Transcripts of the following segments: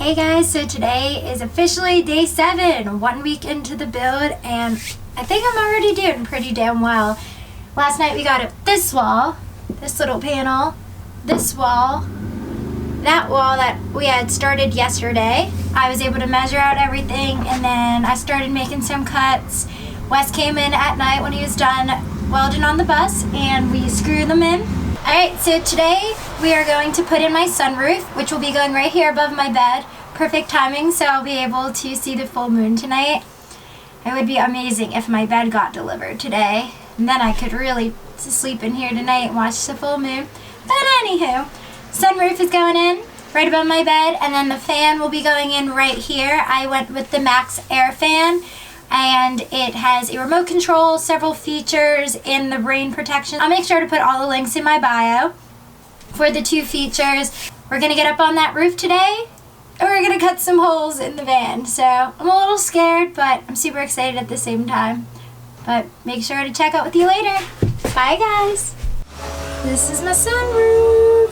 Hey guys, so today is officially day 7, 1 week into the build, and I think I'm already doing pretty damn well. Last night we got up this wall, this little panel, this wall, that wall that we had started yesterday. I was able to measure out everything, and then I started making some cuts. Wes came in at night when he was done welding on the bus, and we screwed them in. Alright, so today we are going to put in my sunroof, which will be going right here above my bed. Perfect timing, so I'll be able to see the full moon tonight. It would be amazing if my bed got delivered today, and then I could really sleep in here tonight and watch the full moon. But anywho, sunroof is going in right above my bed, and then the fan will be going in right here. I went with the Max Air fan, and it has a remote control, several features, and the rain protection. I'll make sure to put all the links in my bio for the 2 features. We're gonna get up on that roof today, and we're gonna cut some holes in the van. So I'm a little scared, but I'm super excited at the same time. But make sure to check out with you later. Bye guys. This is my sunroof.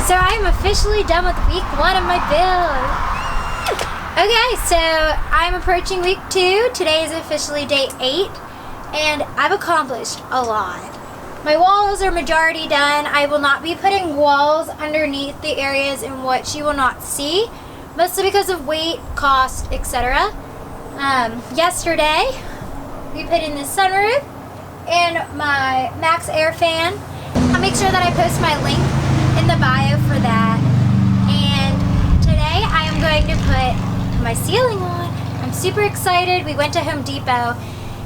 So I'm officially done with week 1 of my build. Okay, so I'm approaching week 2. Today is officially day 8, and I've accomplished a lot. My walls are majority done. I will not be putting walls underneath the areas in which you will not see, mostly because of weight, cost, etc. Yesterday, we put in the sunroof and my Max Air fan. I'll make sure that I post my link in the bio for that. And today I am going to put my ceiling on. I'm super excited. We went to Home Depot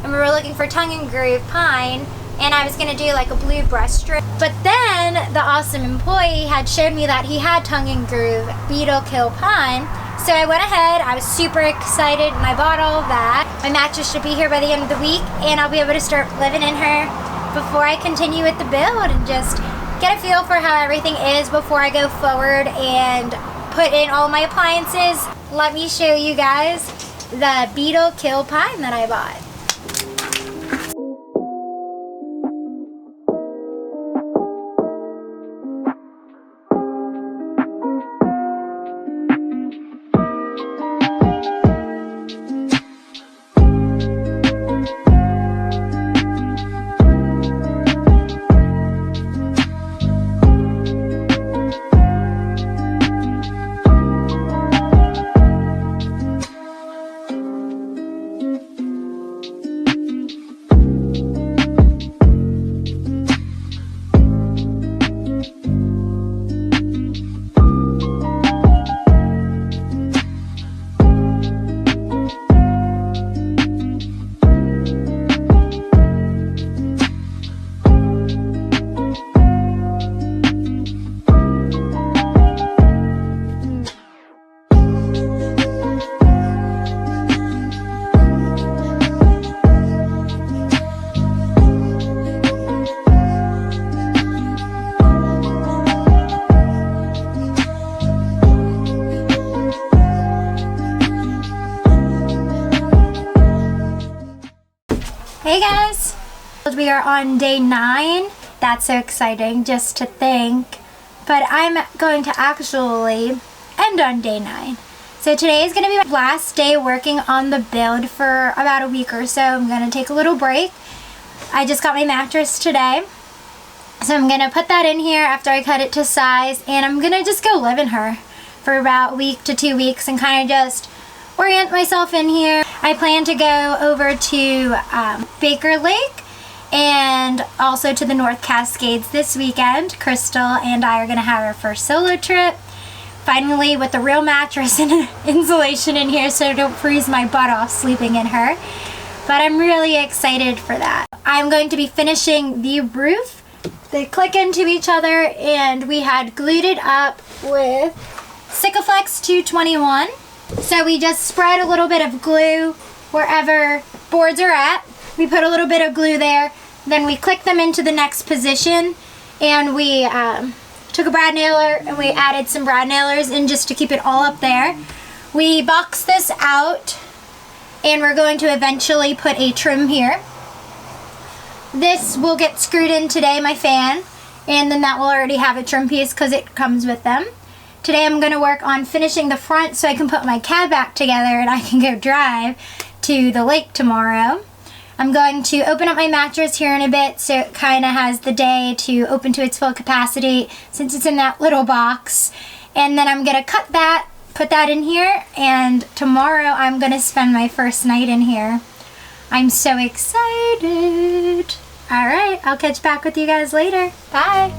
and we were looking for tongue and groove pine, and I was gonna do like a blue brush strip. But then the awesome employee had showed me that he had tongue and groove beetle kill pine. So I went ahead, I was super excited, and I bought all of that. My mattress should be here by the end of the week, and I'll be able to start living in her before I continue with the build and just get a feel for how everything is before I go forward and put in all my appliances. Let me show you guys the beetle kill pine that I bought. Hey guys! We are on day 9. That's so exciting just to think. But I'm going to actually end on day 9. So today is going to be my last day working on the build for about a week or so. I'm going to take a little break. I just got my mattress today. So I'm going to put that in here after I cut it to size. And I'm going to just go live in her for about a week to 2 weeks and kind of just orient myself in here. I plan to go over to Baker Lake and also to the North Cascades this weekend. Crystal and I are going to have our first solo trip. Finally, with a real mattress and insulation in here so I don't freeze my butt off sleeping in her. But I'm really excited for that. I'm going to be finishing the roof. They click into each other and we had glued it up with Sikaflex 221. So we just spread a little bit of glue wherever boards are at. We put a little bit of glue there, then we click them into the next position, and we took a brad nailer and we added some brad nailers in just to keep it all up there. We boxed this out and we're going to eventually put a trim here. This will get screwed in today, my fan, and then that will already have a trim piece because it comes with them. Today I'm going to work on finishing the front so I can put my cab back together and I can go drive to the lake tomorrow. I'm going to open up my mattress here in a bit so it kind of has the day to open to its full capacity since it's in that little box. And then I'm going to cut that, put that in here, and tomorrow I'm going to spend my first night in here. I'm so excited. Alright, I'll catch back with you guys later. Bye.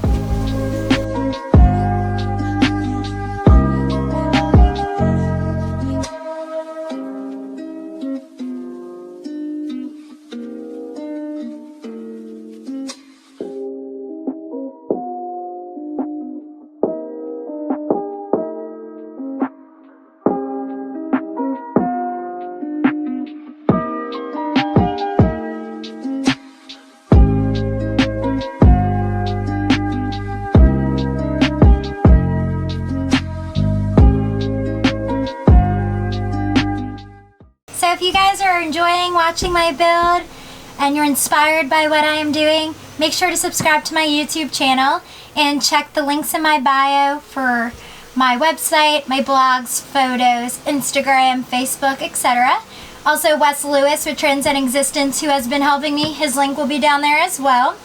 So if you guys are enjoying watching my build and you're inspired by what I am doing, make sure to subscribe to my YouTube channel and check the links in my bio for my website, my blogs, photos, Instagram, Facebook, etc. Also Wes Lewis with Transcend Existence, who has been helping me. His link will be down there as well.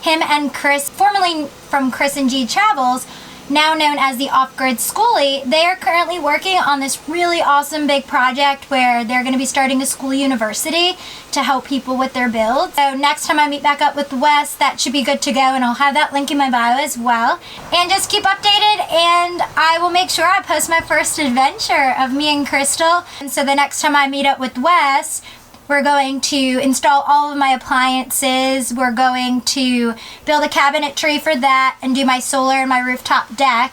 Him and Chris, formerly from Chris and G Travels, now known as the Off-Grid Schoolie, they are currently working on this really awesome big project where they're going to be starting a school university to help people with their builds. So next time I meet back up with Wes, that should be good to go, and I'll have that link in my bio as well. And just keep updated, and I will make sure I post my first adventure of me and Crystal. And so the next time I meet up with Wes, we're going to install all of my appliances. We're going to build a cabinetry for that and do my solar and my rooftop deck.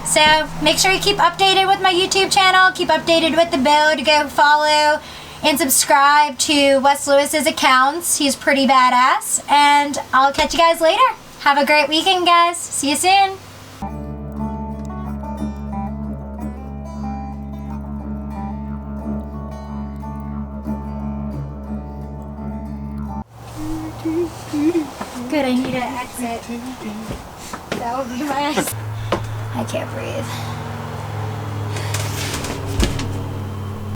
So make sure you keep updated with my YouTube channel, keep updated with the build. Go follow and subscribe to Wes Lewis's accounts. He's pretty badass. And I'll catch you guys later. Have a great weekend, guys. See you soon. Good, I need to exit. That will be my... I can't breathe.